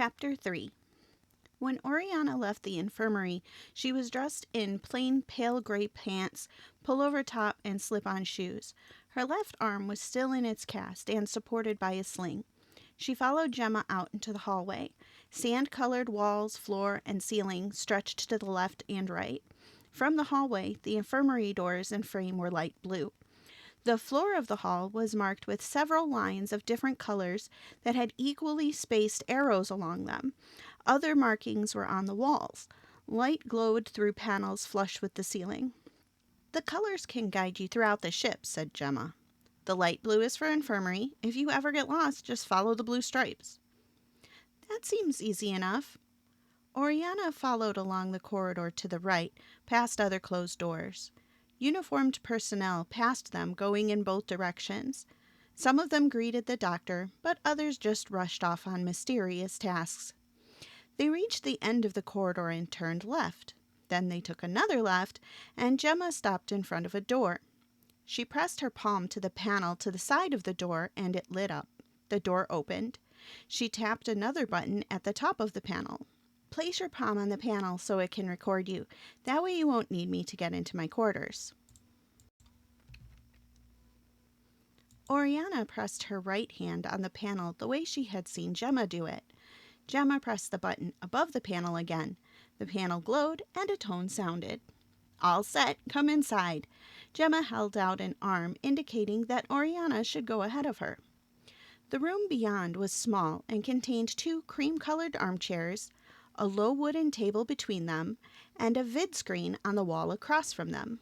Chapter 3. When Oriana left the infirmary, she was dressed in plain pale gray pants, pullover top, and slip-on shoes. Her left arm was still in its cast and supported by a sling. She followed Gemma out into the hallway. Sand-colored walls, floor, and ceiling stretched to the left and right. From the hallway, the infirmary doors and frame were light blue. The floor of the hall was marked with several lines of different colors that had equally spaced arrows along them. Other markings were on the walls. Light glowed through panels flush with the ceiling. "The colors can guide you throughout the ship," said Gemma. "The light blue is for infirmary. If you ever get lost, just follow the blue stripes." "That seems easy enough." Oriana followed along the corridor to the right, past other closed doors. Uniformed personnel passed them, going in both directions. Some of them greeted the doctor, but others just rushed off on mysterious tasks. They reached the end of the corridor and turned left. Then they took another left, and Gemma stopped in front of a door. She pressed her palm to the panel to the side of the door, and it lit up. The door opened. She tapped another button at the top of the panel. "Place your palm on the panel so it can record you. That way you won't need me to get into my quarters." Oriana pressed her right hand on the panel the way she had seen Gemma do it. Gemma pressed the button above the panel again. The panel glowed and a tone sounded. "All set, come inside." Gemma held out an arm, indicating that Oriana should go ahead of her. The room beyond was small and contained 2 cream-colored armchairs, a low wooden table between them, and a vid screen on the wall across from them.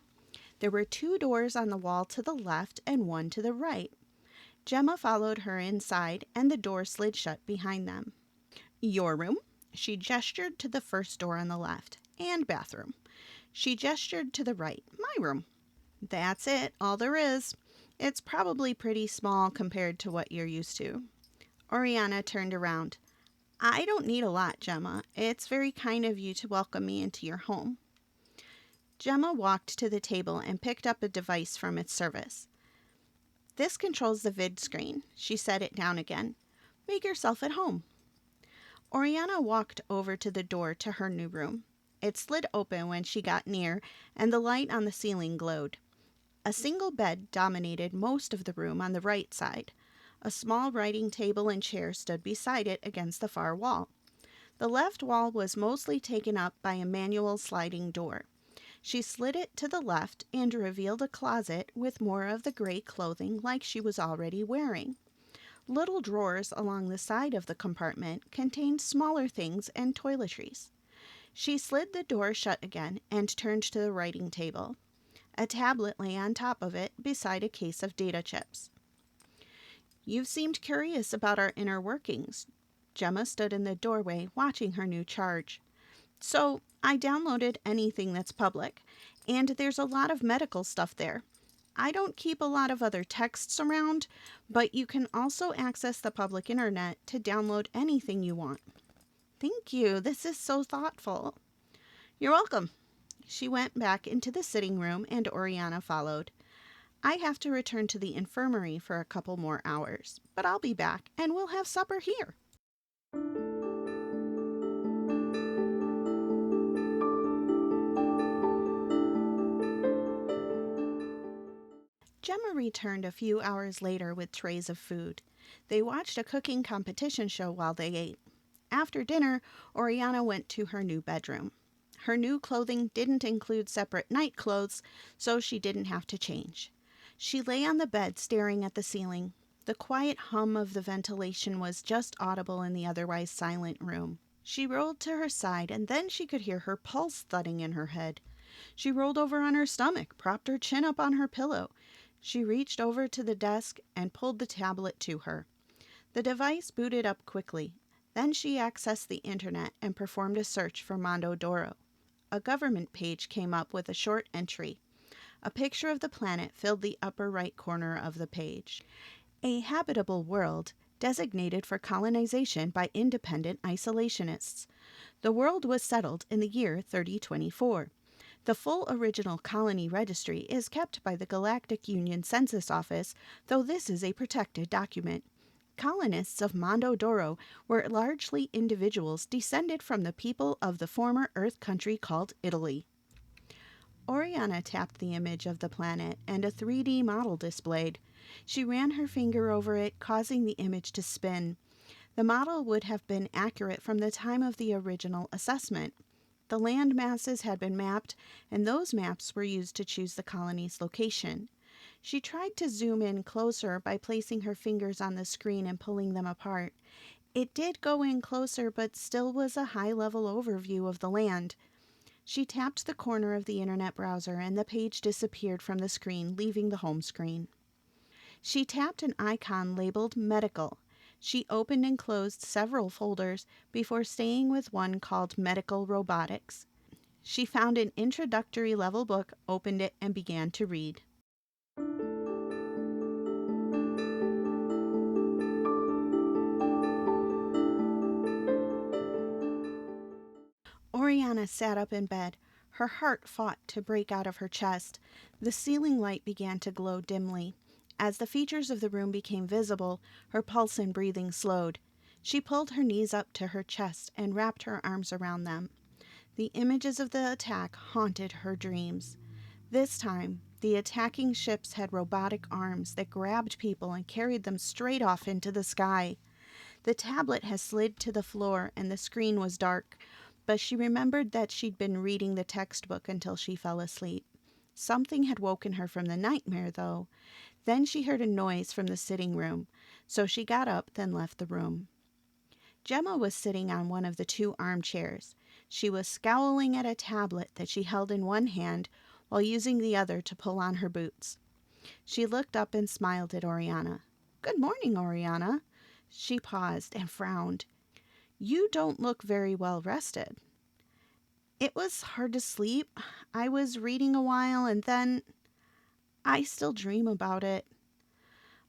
There were 2 doors on the wall to the left and 1 to the right. Gemma followed her inside, and the door slid shut behind them. "Your room?" She gestured to the first door on the left. "And bathroom." She gestured to the right. "My room." "That's it, all there is. It's probably pretty small compared to what you're used to." Oriana turned around. "I don't need a lot, Gemma. It's very kind of you to welcome me into your home." Gemma walked to the table and picked up a device from its service. "This controls the vid screen." She set it down again. "Make yourself at home." Oriana walked over to the door to her new room. It slid open when she got near, and the light on the ceiling glowed. A single bed dominated most of the room on the right side. A small writing table and chair stood beside it against the far wall. The left wall was mostly taken up by a manual sliding door. She slid it to the left and revealed a closet with more of the gray clothing like she was already wearing. Little drawers along the side of the compartment contained smaller things and toiletries. She slid the door shut again and turned to the writing table. A tablet lay on top of it beside a case of data chips. "You've seemed curious about our inner workings." Gemma stood in the doorway watching her new charge. "So I downloaded anything that's public, and there's a lot of medical stuff there. I don't keep a lot of other texts around, but you can also access the public internet to download anything you want." "Thank you. This is so thoughtful." "You're welcome." She went back into the sitting room and Oriana followed. "I have to return to the infirmary for a couple more hours, but I'll be back and we'll have supper here." Gemma returned a few hours later with trays of food. They watched a cooking competition show while they ate. After dinner, Oriana went to her new bedroom. Her new clothing didn't include separate night clothes, so she didn't have to change. She lay on the bed staring at the ceiling. The quiet hum of the ventilation was just audible in the otherwise silent room. She rolled to her side, and then she could hear her pulse thudding in her head. She rolled over on her stomach, propped her chin up on her pillow. She reached over to the desk and pulled the tablet to her. The device booted up quickly. Then she accessed the internet and performed a search for Mondo Doro. A government page came up with a short entry. A picture of the planet filled the upper right corner of the page. "A habitable world designated for colonization by independent isolationists. The world was settled in the year 3024. The full original colony registry is kept by the Galactic Union Census Office, though this is a protected document. colonists of Mondo Doro were largely individuals descended from the people of the former Earth country called Italy. Oriana tapped the image of the planet, and a 3D model displayed. She ran her finger over it, causing the image to spin. The model would have been accurate from the time of the original assessment. The land masses had been mapped, and those maps were used to choose the colony's location. She tried to zoom in closer by placing her fingers on the screen and pulling them apart. It did go in closer, but still was a high-level overview of the land. She tapped the corner of the internet browser, and the page disappeared from the screen, leaving the home screen. She tapped an icon labeled Medical. She opened and closed several folders before staying with one called Medical Robotics. She found an introductory level book, opened it, and began to read. Oriana sat up in bed. Her heart fought to break out of her chest. The ceiling light began to glow dimly. As the features of the room became visible, her pulse and breathing slowed. She pulled her knees up to her chest and wrapped her arms around them. The images of the attack haunted her dreams. This time, the attacking ships had robotic arms that grabbed people and carried them straight off into the sky. The tablet had slid to the floor and the screen was dark, but she remembered that she'd been reading the textbook until she fell asleep. Something had woken her from the nightmare, though. Then she heard a noise from the sitting room, so she got up, then left the room. Gemma was sitting on one of the two armchairs. She was scowling at a tablet that she held in one hand while using the other to pull on her boots. She looked up and smiled at Oriana. "Good morning, Oriana." She paused and frowned. "You don't look very well rested." "It was hard to sleep. I was reading a while and then I still dream about it."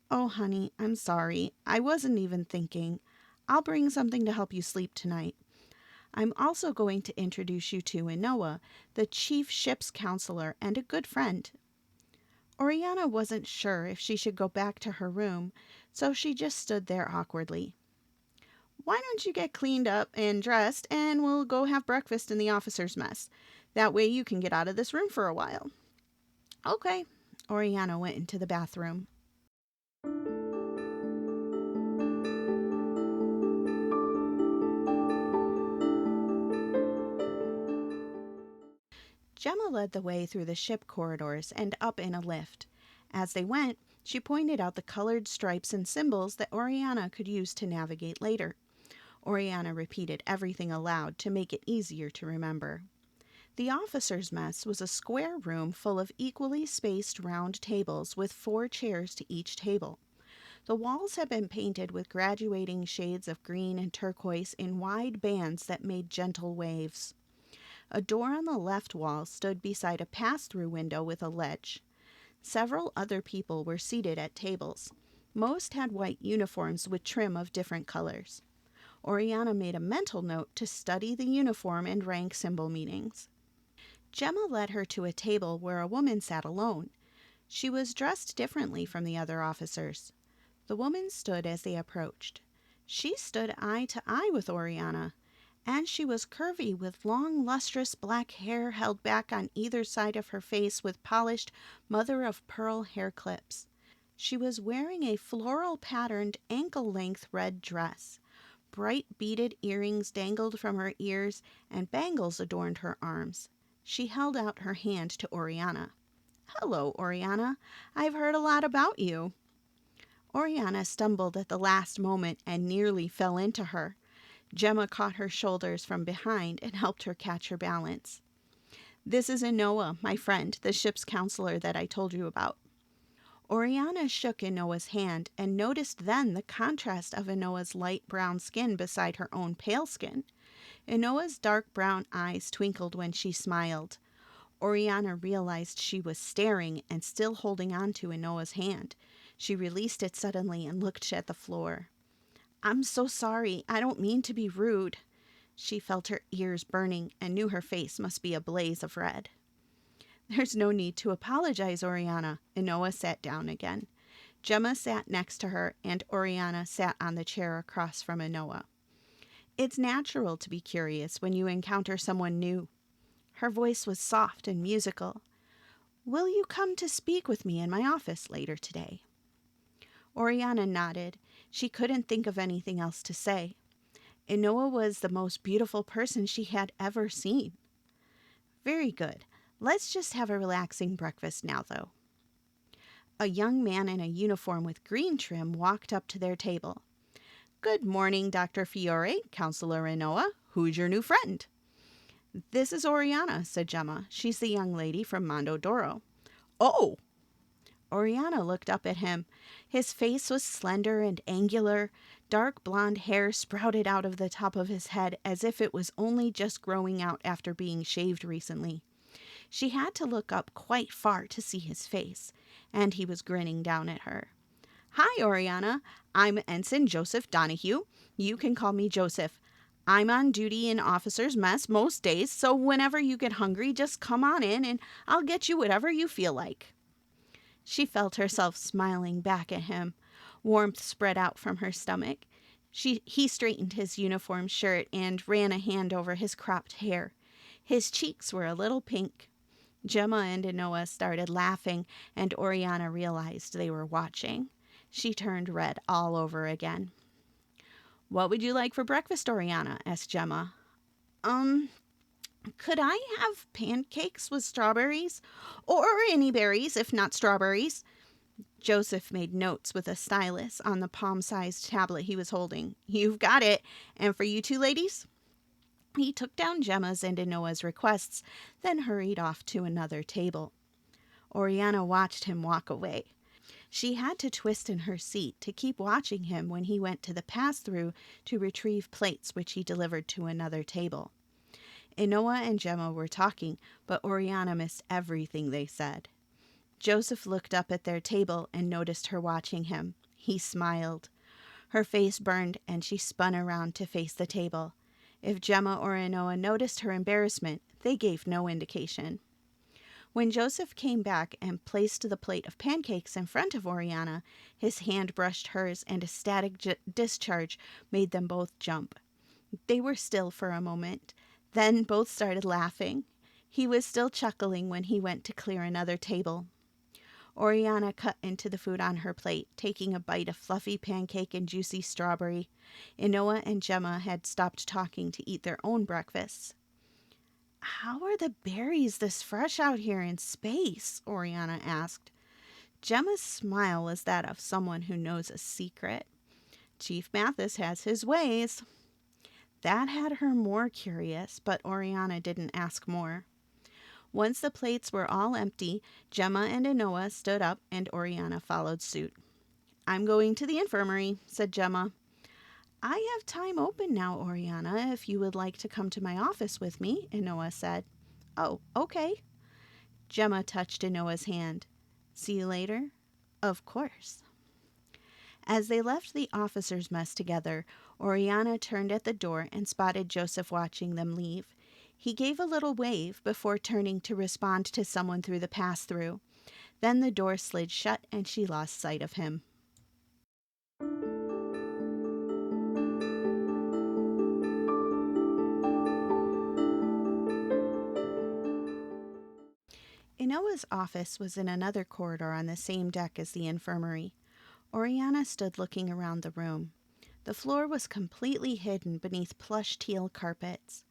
"Oh, honey, I'm sorry. I wasn't even thinking. I'll bring something to help you sleep tonight. I'm also going to introduce you to Inoa, the chief ship's counselor and a good friend." Oriana wasn't sure if she should go back to her room, so she just stood there awkwardly. "Why don't you get cleaned up and dressed, and we'll go have breakfast in the officer's mess. That way you can get out of this room for a while." "Okay." Oriana went into the bathroom. Gemma led the way through the ship corridors and up in a lift. As they went, she pointed out the colored stripes and symbols that Oriana could use to navigate later. Oriana repeated everything aloud to make it easier to remember. The officer's mess was a square room full of equally spaced round tables with 4 chairs to each table. The walls had been painted with graduating shades of green and turquoise in wide bands that made gentle waves. A door on the left wall stood beside a pass-through window with a ledge. Several other people were seated at tables. Most had white uniforms with trim of different colors. Oriana made a mental note to study the uniform and rank symbol meanings. Gemma led her to a table where a woman sat alone. She was dressed differently from the other officers. The woman stood as they approached. She stood eye to eye with Oriana, and she was curvy with long, lustrous black hair held back on either side of her face with polished mother-of-pearl hair clips. She was wearing a floral-patterned ankle-length red dress. Bright beaded earrings dangled from her ears, and bangles adorned her arms. She held out her hand to Oriana. "Hello, Oriana. I've heard a lot about you." Oriana stumbled at the last moment and nearly fell into her. Gemma caught her shoulders from behind and helped her catch her balance. "This is Inoa, my friend, the ship's counselor that I told you about." Oriana shook Inoa's hand and noticed then the contrast of Inoa's light brown skin beside her own pale skin. Inoa's dark brown eyes twinkled when she smiled. Oriana realized she was staring and still holding on to Inoa's hand. She released it suddenly and looked at the floor. "I'm so sorry. I don't mean to be rude." She felt her ears burning and knew her face must be a blaze of red. "There's no need to apologize, Oriana." Inoa sat down again. Gemma sat next to her, and Oriana sat on the chair across from Inoa. It's natural to be curious when you encounter someone new. Her voice was soft and musical. Will you come to speak with me in my office later today? Oriana nodded. She couldn't think of anything else to say. Inoa was the most beautiful person she had ever seen. Very good. Let's just have a relaxing breakfast now, though. A young man in a uniform with green trim walked up to their table. Good morning, Dr. Fiore, Counselor Inoa. Who's your new friend? This is Oriana, said Gemma. She's the young lady from Mondo Doro. Oh! Oriana looked up at him. His face was slender and angular. Dark blonde hair sprouted out of the top of his head as if it was only just growing out after being shaved recently. She had to look up quite far to see his face, and he was grinning down at her. Hi, Oriana. I'm Ensign Joseph Donahue. You can call me Joseph. I'm on duty in officers' mess most days, so whenever you get hungry, just come on in and I'll get you whatever you feel like. She felt herself smiling back at him. Warmth spread out from her stomach. He straightened his uniform shirt and ran a hand over his cropped hair. His cheeks were a little pink. Gemma and Inoa started laughing, and Oriana realized they were watching. She turned red all over again. What would you like for breakfast, Oriana? Asked Gemma. Could I have pancakes with strawberries? Or any berries, if not strawberries? Joseph made notes with a stylus on the palm-sized tablet he was holding. You've got it. And for you two ladies? He took down Gemma's and Inoa's requests, then hurried off to another table. Oriana watched him walk away. She had to twist in her seat to keep watching him when he went to the pass-through to retrieve plates which he delivered to another table. Inoa and Gemma were talking, but Oriana missed everything they said. Joseph looked up at their table and noticed her watching him. He smiled. Her face burned, and she spun around to face the table. If Gemma or Inoa noticed her embarrassment, they gave no indication. When Joseph came back and placed the plate of pancakes in front of Oriana, his hand brushed hers and a static discharge made them both jump. They were still for a moment. Then both started laughing. He was still chuckling when he went to clear another table. Oriana cut into the food on her plate, taking a bite of fluffy pancake and juicy strawberry. Inoa and Gemma had stopped talking to eat their own breakfasts. How are the berries this fresh out here in space? Oriana asked. Gemma's smile was that of someone who knows a secret. Chief Mathis has his ways. That had her more curious, but Oriana didn't ask more. Once the plates were all empty, Gemma and Inoa stood up and Oriana followed suit. I'm going to the infirmary, said Gemma. I have time open now, Oriana, if you would like to come to my office with me, Inoa said. Oh, okay. Gemma touched Inoa's hand. See you later? Of course. As they left the officers' mess together, Oriana turned at the door and spotted Joseph watching them leave. He gave a little wave before turning to respond to someone through the pass-through. Then the door slid shut and she lost sight of him. Inoa's office was in another corridor on the same deck as the infirmary. Oriana stood looking around the room. The floor was completely hidden beneath plush teal carpets.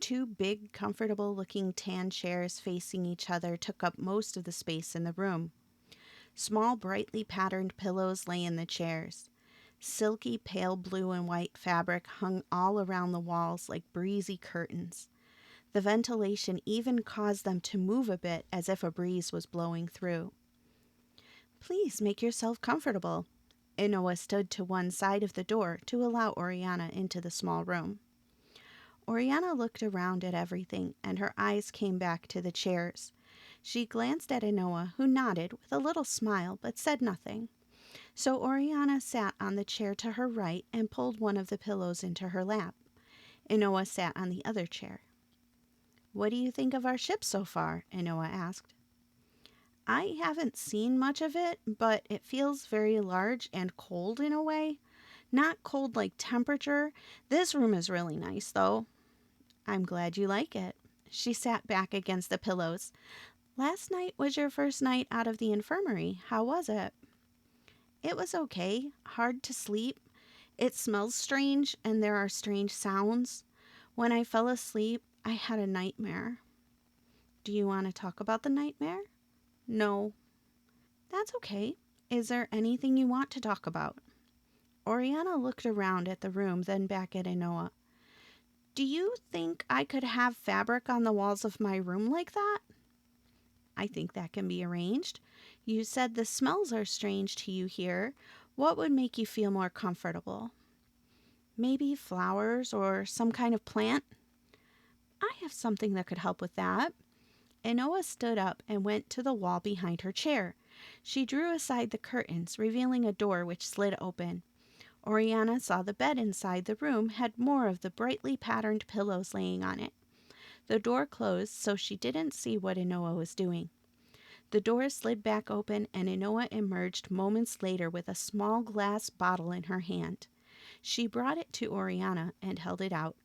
Two big, comfortable-looking tan chairs facing each other took up most of the space in the room. Small, brightly patterned pillows lay in the chairs. Silky, pale blue and white fabric hung all around the walls like breezy curtains. The ventilation even caused them to move a bit as if a breeze was blowing through. Please make yourself comfortable. Inoa stood to one side of the door to allow Oriana into the small room. Oriana looked around at everything, and her eyes came back to the chairs. She glanced at Inoa, who nodded with a little smile but said nothing. So Oriana sat on the chair to her right and pulled one of the pillows into her lap. Inoa sat on the other chair. What do you think of our ship so far? Inoa asked. I haven't seen much of it, but it feels very large and cold in a way. Not cold like temperature. This room is really nice, though. I'm glad you like it. She sat back against the pillows. Last night was your first night out of the infirmary. How was it? It was okay. Hard to sleep. It smells strange, and there are strange sounds. When I fell asleep, I had a nightmare. Do you want to talk about the nightmare? No. That's okay. Is there anything you want to talk about? Oriana looked around at the room, then back at Inoa. Do you think I could have fabric on the walls of my room like that? I think that can be arranged. You said the smells are strange to you here. What would make you feel more comfortable? Maybe flowers or some kind of plant? I have something that could help with that. Inoa stood up and went to the wall behind her chair. She drew aside the curtains, revealing a door which slid open. Oriana saw the bed inside the room had more of the brightly patterned pillows laying on it. The door closed, so she didn't see what Inoa was doing. The door slid back open, and Inoa emerged moments later with a small glass bottle in her hand. She brought it to Oriana and held it out.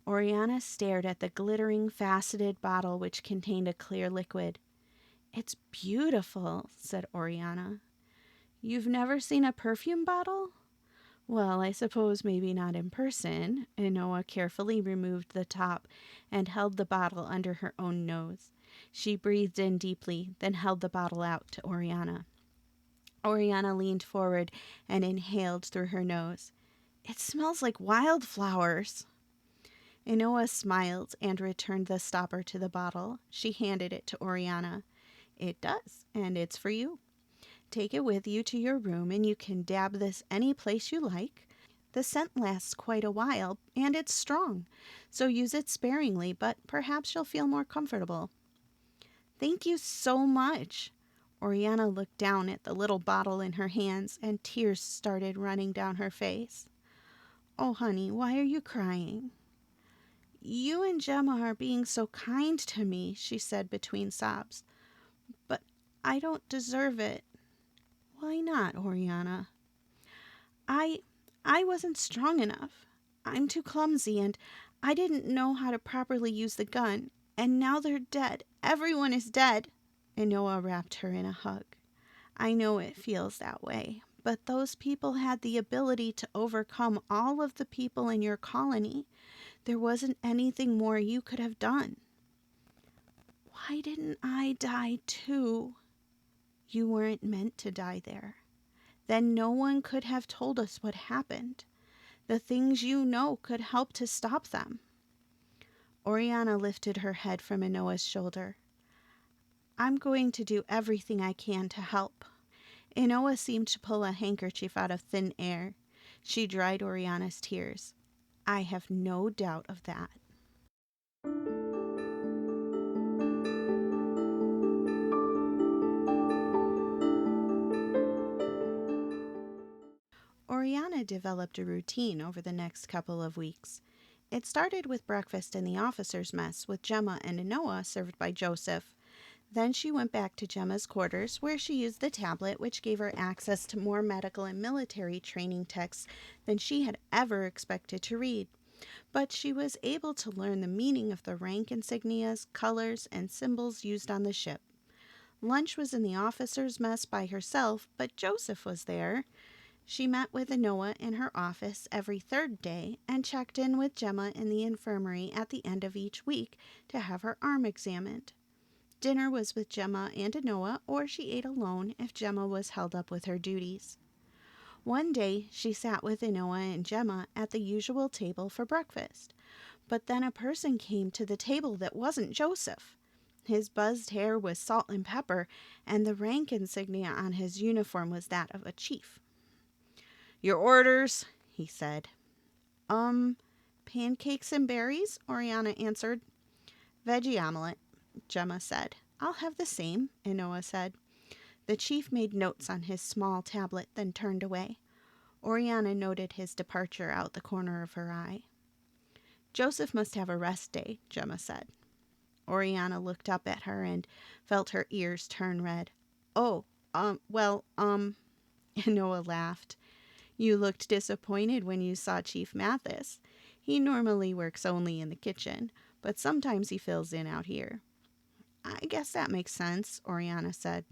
Oriana stared at the glittering, faceted bottle which contained a clear liquid. It's beautiful, said Oriana. You've never seen a perfume bottle? Well, I suppose maybe not in person. Inoa carefully removed the top and held the bottle under her own nose. She breathed in deeply, then held the bottle out to Oriana. Oriana leaned forward and inhaled through her nose. It smells like wildflowers. Inoa smiled and returned the stopper to the bottle. She handed it to Oriana. It does, and it's for you. Take it with you to your room, and you can dab this any place you like. The scent lasts quite a while, and it's strong, so use it sparingly, but perhaps you'll feel more comfortable. Thank you so much. Oriana looked down at the little bottle in her hands, and tears started running down her face. Oh, honey, why are you crying? You and Gemma are being so kind to me, she said between sobs. But I don't deserve it. Why not, Oriana? I wasn't strong enough. I'm too clumsy, and I didn't know how to properly use the gun. And now they're dead. Everyone is dead. Inoa wrapped her in a hug. I know it feels that way, but those people had the ability to overcome all of the people in your colony. There wasn't anything more you could have done. Why didn't I die too? You weren't meant to die there. Then no one could have told us what happened. The things you know could help to stop them. Oriana lifted her head from Inoa's shoulder. I'm going to do everything I can to help. Inoa seemed to pull a handkerchief out of thin air. She dried Oriana's tears. I have no doubt of that. Oriana developed a routine over the next couple of weeks. It started with breakfast in the officers' mess with Gemma and Inoa served by Joseph. Then she went back to Gemma's quarters, where she used the tablet, which gave her access to more medical and military training texts than she had ever expected to read. But she was able to learn the meaning of the rank insignias, colors, and symbols used on the ship. Lunch was in the officers' mess by herself, but Joseph was there. She met with Inoa in her office every third day and checked in with Gemma in the infirmary at the end of each week to have her arm examined. Dinner was with Gemma and Inoa, or she ate alone if Gemma was held up with her duties. One day, she sat with Inoa and Gemma at the usual table for breakfast. But then a person came to the table that wasn't Joseph. His buzzed hair was salt and pepper, and the rank insignia on his uniform was that of a chief. Your orders, he said. Pancakes and berries, Oriana answered. Veggie omelet, Gemma said. I'll have the same, Inoa said. The chief made notes on his small tablet, then turned away. Oriana noted his departure out the corner of her eye. Joseph must have a rest day, Gemma said. Oriana looked up at her and felt her ears turn red. Oh, well, Noah laughed. You looked disappointed when you saw Chief Mathis. He normally works only in the kitchen, but sometimes he fills in out here. I guess that makes sense, Oriana said.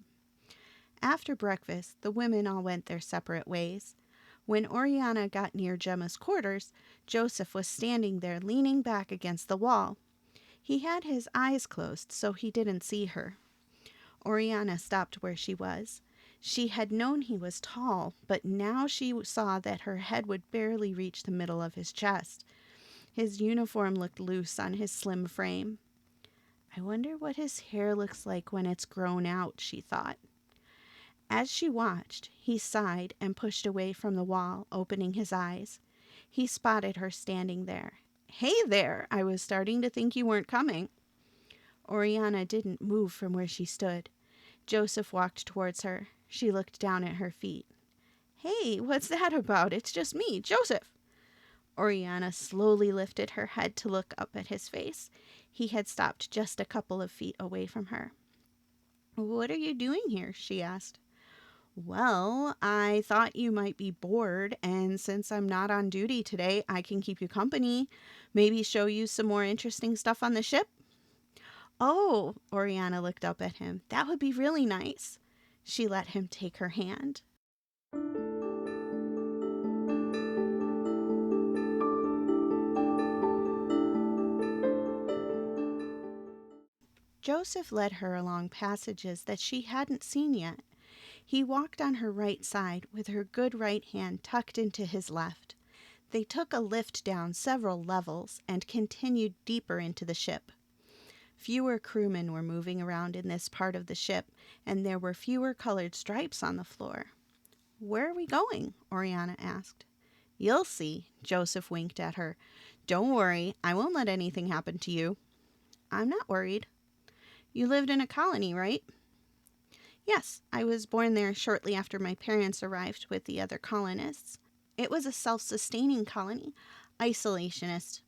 After breakfast, the women all went their separate ways. When Oriana got near Gemma's quarters, Joseph was standing there leaning back against the wall. He had his eyes closed so he didn't see her. Oriana stopped where she was. She had known he was tall, but now she saw that her head would barely reach the middle of his chest. His uniform looked loose on his slim frame. I wonder what his hair looks like when it's grown out, she thought. As she watched, he sighed and pushed away from the wall, opening his eyes. He spotted her standing there. Hey there! I was starting to think you weren't coming. Oriana didn't move from where she stood. Joseph walked towards her. She looked down at her feet. Hey, what's that about? It's just me, Joseph. Oriana slowly lifted her head to look up at his face. He had stopped just a couple of feet away from her. What are you doing here? She asked. Well, I thought you might be bored, and since I'm not on duty today, I can keep you company. Maybe show you some more interesting stuff on the ship? Oh, Oriana looked up at him. That would be really nice. She let him take her hand. Joseph led her along passages that she hadn't seen yet. He walked on her right side with her good right hand tucked into his left. They took a lift down several levels and continued deeper into the ship. Fewer crewmen were moving around in this part of the ship, and there were fewer colored stripes on the floor. Where are we going? Oriana asked. You'll see, Joseph winked at her. Don't worry, I won't let anything happen to you. I'm not worried. You lived in a colony, right? Yes, I was born there shortly after my parents arrived with the other colonists. It was a self-sustaining colony, isolationist.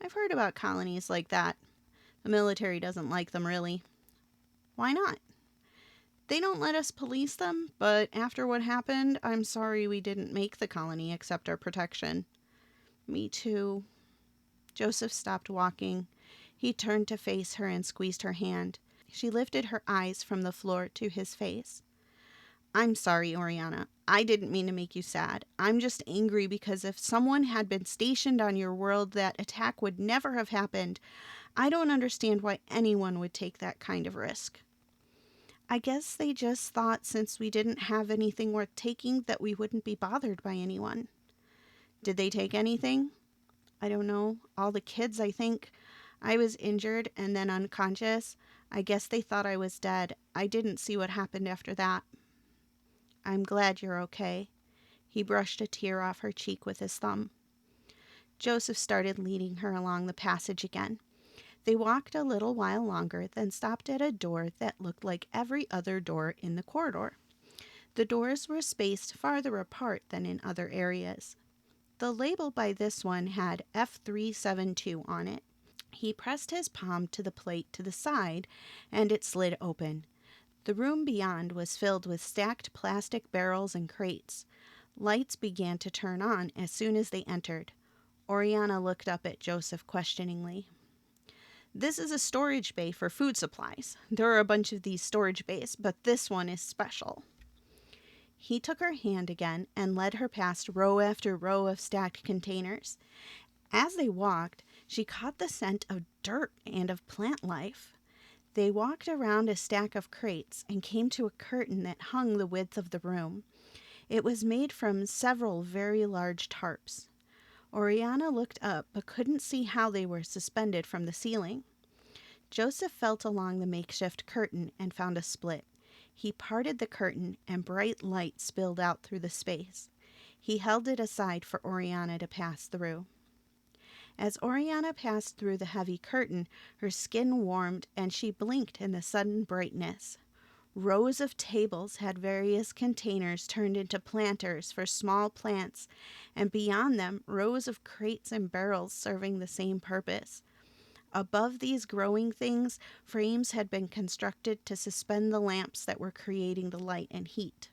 I've heard about colonies like that. The military doesn't like them, really. Why not? They don't let us police them, but after what happened, I'm sorry we didn't make the colony accept our protection. Me too. Joseph stopped walking. He turned to face her and squeezed her hand. She lifted her eyes from the floor to his face. I'm sorry, Oriana. I didn't mean to make you sad. I'm just angry because if someone had been stationed on your world, that attack would never have happened. I don't understand why anyone would take that kind of risk. I guess they just thought since we didn't have anything worth taking that we wouldn't be bothered by anyone. Did they take anything? I don't know. All the kids, I think. I was injured and then unconscious. I guess they thought I was dead. I didn't see what happened after that. I'm glad you're okay. He brushed a tear off her cheek with his thumb. Joseph started leading her along the passage again. They walked a little while longer, then stopped at a door that looked like every other door in the corridor. The doors were spaced farther apart than in other areas. The label by this one had F372 on it. He pressed his palm to the plate to the side, and it slid open. The room beyond was filled with stacked plastic barrels and crates. Lights began to turn on as soon as they entered. Oriana looked up at Joseph questioningly. This is a storage bay for food supplies. There are a bunch of these storage bays, but this one is special. He took her hand again and led her past row after row of stacked containers. As they walked, she caught the scent of dirt and of plant life. They walked around a stack of crates and came to a curtain that hung the width of the room. It was made from several very large tarps. Oriana looked up but couldn't see how they were suspended from the ceiling. Joseph felt along the makeshift curtain and found a split. He parted the curtain and bright light spilled out through the space. He held it aside for Oriana to pass through. As Oriana passed through the heavy curtain, her skin warmed and she blinked in the sudden brightness. Rows of tables had various containers turned into planters for small plants, and beyond them rows of crates and barrels serving the same purpose. Above these growing things, frames had been constructed to suspend the lamps that were creating the light and heat.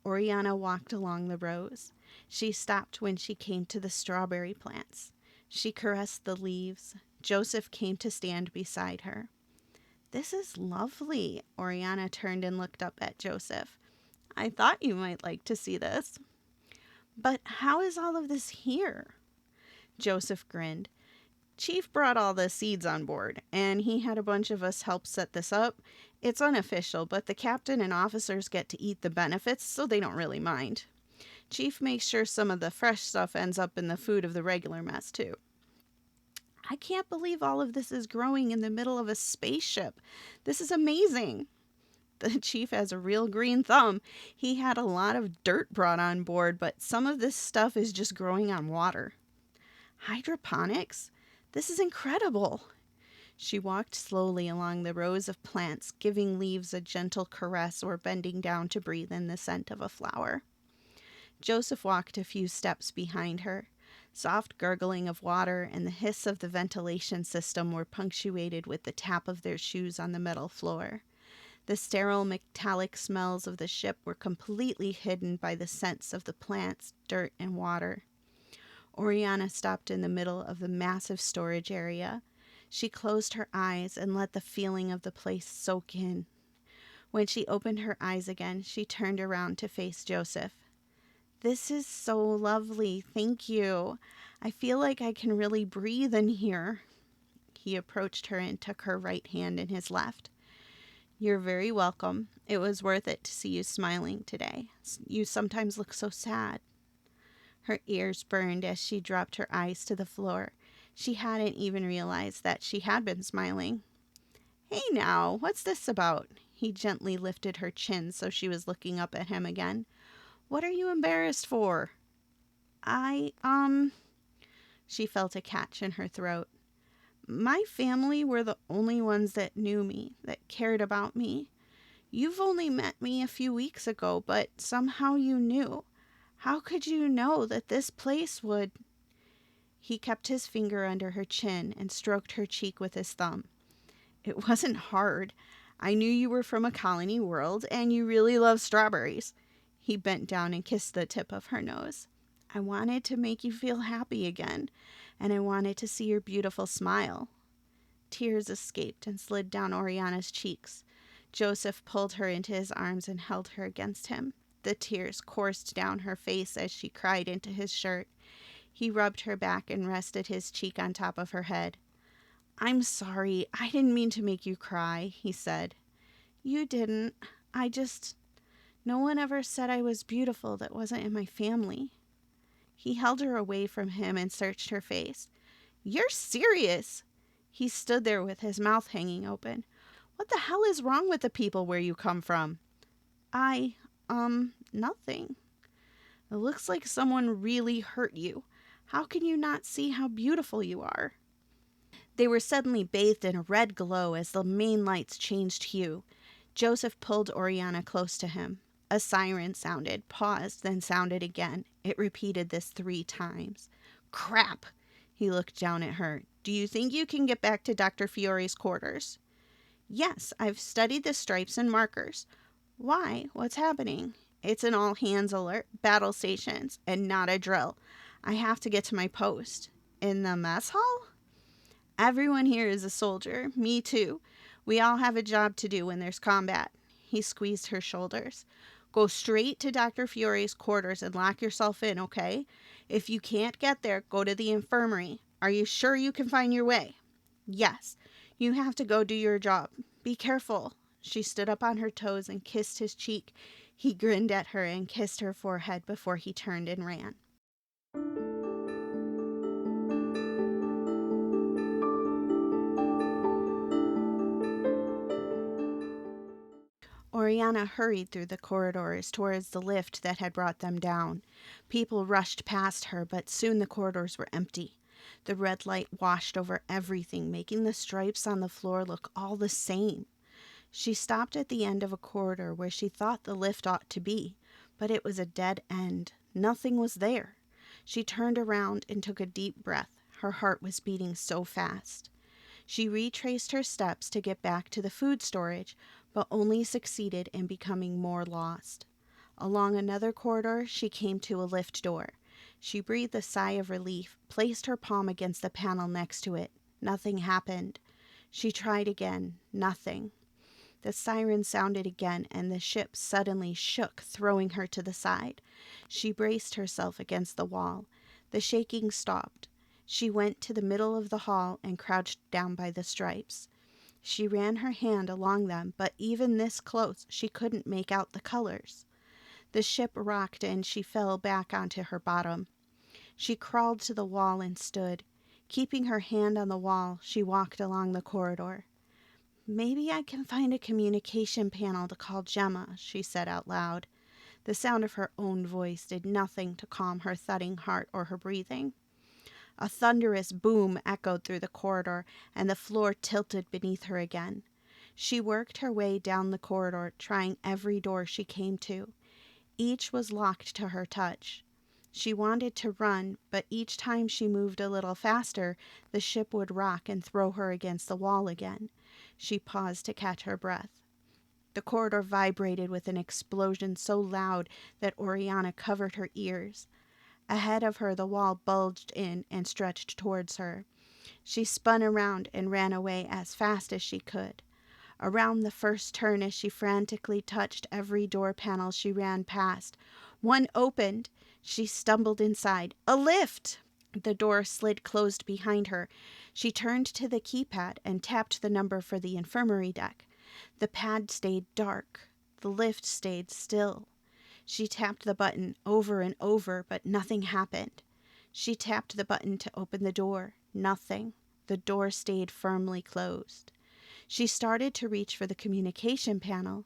Oriana walked along the rows. She stopped when she came to the strawberry plants. She caressed the leaves. Joseph came to stand beside her. "This is lovely." Oriana turned and looked up at Joseph. "I thought you might like to see this." "But how is all of this here?" Joseph grinned. "Chief brought all the seeds on board, and he had a bunch of us help set this up. It's unofficial, but the captain and officers get to eat the benefits, so they don't really mind. Chief makes sure some of the fresh stuff ends up in the food of the regular mess, too." "I can't believe all of this is growing in the middle of a spaceship. This is amazing." The chief has a real green thumb. He had a lot of dirt brought on board, but some of this stuff is just growing on water. "Hydroponics? This is incredible." She walked slowly along the rows of plants, giving leaves a gentle caress or bending down to breathe in the scent of a flower. Joseph walked a few steps behind her. Soft gurgling of water and the hiss of the ventilation system were punctuated with the tap of their shoes on the metal floor. The sterile metallic smells of the ship were completely hidden by the scents of the plants, dirt, and water. Oriana stopped in the middle of the massive storage area. She closed her eyes and let the feeling of the place soak in. When she opened her eyes again, she turned around to face Joseph. "This is so lovely. Thank you. I feel like I can really breathe in here." He approached her and took her right hand in his left. "You're very welcome. It was worth it to see you smiling today. You sometimes look so sad." Her ears burned as she dropped her eyes to the floor. She hadn't even realized that she had been smiling. "Hey now, what's this about?" He gently lifted her chin so she was looking up at him again. "What are you embarrassed for?" I She felt a catch in her throat. "My family were the only ones that knew me, that cared about me. You've only met me a few weeks ago, but somehow you knew. How could you know that this place would—" He kept his finger under her chin and stroked her cheek with his thumb. "It wasn't hard. I knew you were from a colony world, and you really love strawberries." He bent down and kissed the tip of her nose. "I wanted to make you feel happy again, and I wanted to see your beautiful smile." Tears escaped and slid down Oriana's cheeks. Joseph pulled her into his arms and held her against him. The tears coursed down her face as she cried into his shirt. He rubbed her back and rested his cheek on top of her head. "I'm sorry. I didn't mean to make you cry," he said. "You didn't. No one ever said I was beautiful that wasn't in my family." He held her away from him and searched her face. "You're serious?" He stood there with his mouth hanging open. "What the hell is wrong with the people where you come from?" Nothing." "It looks like someone really hurt you. How can you not see how beautiful you are?" They were suddenly bathed in a red glow as the main lights changed hue. Joseph pulled Oriana close to him. A siren sounded, paused, then sounded again. It repeated this 3 times. "Crap!" He looked down at her. "Do you think you can get back to Dr. Fiore's quarters?" "Yes, I've studied the stripes and markers." "Why? What's happening?" "It's an all-hands alert, battle stations, and not a drill. I have to get to my post." "In the mess hall?" "Everyone here is a soldier. Me too. We all have a job to do when there's combat." He squeezed her shoulders. "Go straight to Dr. Fiore's quarters and lock yourself in, okay? If you can't get there, go to the infirmary. Are you sure you can find your way?" "Yes. You have to go do your job. Be careful." She stood up on her toes and kissed his cheek. He grinned at her and kissed her forehead before he turned and ran. Oriana hurried through the corridors towards the lift that had brought them down. People rushed past her, but soon the corridors were empty. The red light washed over everything, making the stripes on the floor look all the same. She stopped at the end of a corridor where she thought the lift ought to be, but it was a dead end. Nothing was there. She turned around and took a deep breath. Her heart was beating so fast. She retraced her steps to get back to the food storage, but only succeeded in becoming more lost. Along another corridor, she came to a lift door. She breathed a sigh of relief, placed her palm against the panel next to it. Nothing happened. She tried again. Nothing. The siren sounded again, and the ship suddenly shook, throwing her to the side. She braced herself against the wall. The shaking stopped. She went to the middle of the hall and crouched down by the stripes. She ran her hand along them, but even this close, she couldn't make out the colors. The ship rocked and she fell back onto her bottom. She crawled to the wall and stood. Keeping her hand on the wall, she walked along the corridor. "Maybe I can find a communication panel to call Gemma," she said out loud. The sound of her own voice did nothing to calm her thudding heart or her breathing. A thunderous boom echoed through the corridor, and the floor tilted beneath her again. She worked her way down the corridor, trying every door she came to. Each was locked to her touch. She wanted to run, but each time she moved a little faster, the ship would rock and throw her against the wall again. She paused to catch her breath. The corridor vibrated with an explosion so loud that Oriana covered her ears. Ahead of her, the wall bulged in and stretched towards her. She spun around and ran away as fast as she could. Around the first turn, as she frantically touched every door panel she ran past, one opened. She stumbled inside. A lift! The door slid closed behind her. She turned to the keypad and tapped the number for the infirmary deck. The pad stayed dark. The lift stayed still. She tapped the button over and over, but nothing happened. She tapped the button to open the door. Nothing. The door stayed firmly closed. She started to reach for the communication panel.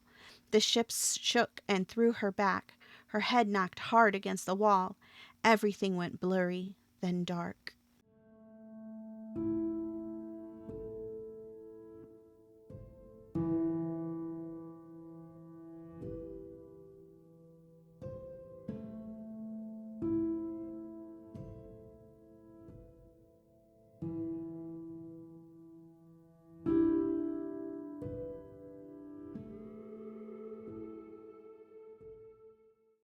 The ship shook and threw her back. Her head knocked hard against the wall. Everything went blurry, then dark.